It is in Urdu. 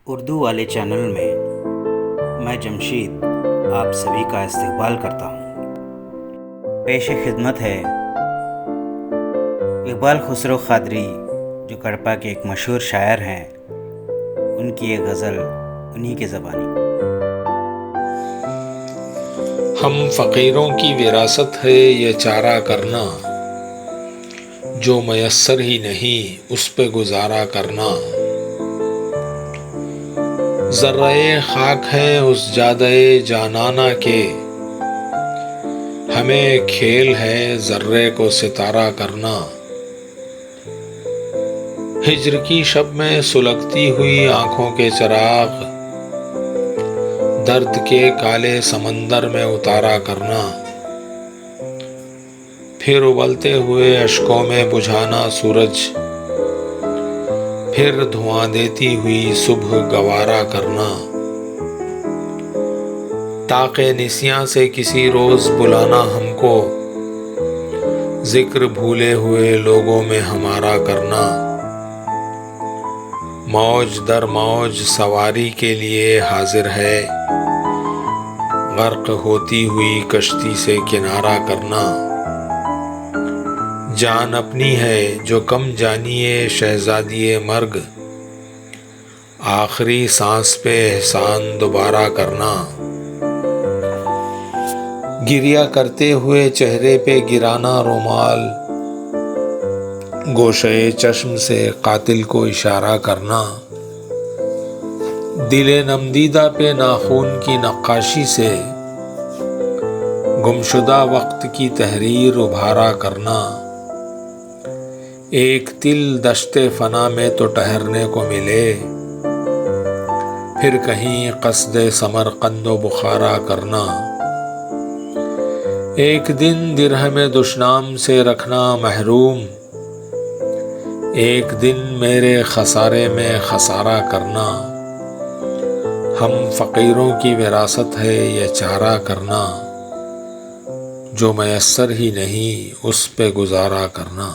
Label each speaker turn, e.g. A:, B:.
A: اردو والے چینل میں میں جمشید آپ سبھی کا استقبال کرتا ہوں۔ پیش خدمت ہے اقبال خسرو قادری، جو کڑپا کے ایک مشہور شاعر ہیں، ان کی ایک غزل انہی کی زبانی۔
B: ہم فقیروں کی وراثت ہے یہ چارہ کرنا، جو میسر ہی نہیں اس پہ گزارا کرنا۔ ذرۂ خاک ہے اس جادۂ جانانہ کے، ہمیں کھیل ہے ذرے کو ستارہ کرنا۔ ہجر کی شب میں سلگتی ہوئی آنکھوں کے چراغ، درد کے کالے سمندر میں اتارا کرنا۔ پھر ابلتے ہوئے اشکوں میں بجھانا سورج، پھر دھواں دیتی ہوئی صبح گوارا کرنا۔ طاق نسیاں سے کسی روز بلانا ہم کو، ذکر بھولے ہوئے لوگوں میں ہمارا کرنا۔ موج در موج سواری کے لیے حاضر ہے، غرق ہوتی ہوئی کشتی سے کنارہ کرنا۔ جان اپنی ہے جو کم جانیے شہزادیِ مرگ، آخری سانس پہ احسان دوبارہ کرنا۔ گریہ کرتے ہوئے چہرے پہ گرانا رومال، گوشے چشم سے قاتل کو اشارہ کرنا۔ دل نمدیدہ پہ ناخون کی نقاشی سے، گمشدہ وقت کی تحریر ابھارا کرنا۔ ایک تل دشت فنا میں تو ٹھہرنے کو ملے، پھر کہیں قصد سمرقند و بخارا کرنا۔ ایک دن درہم دشنام سے رکھنا محروم، ایک دن میرے خسارے میں خسارہ کرنا۔ ہم فقیروں کی وراثت ہے یہ چارہ کرنا، جو میسر ہی نہیں اس پہ گزارا کرنا۔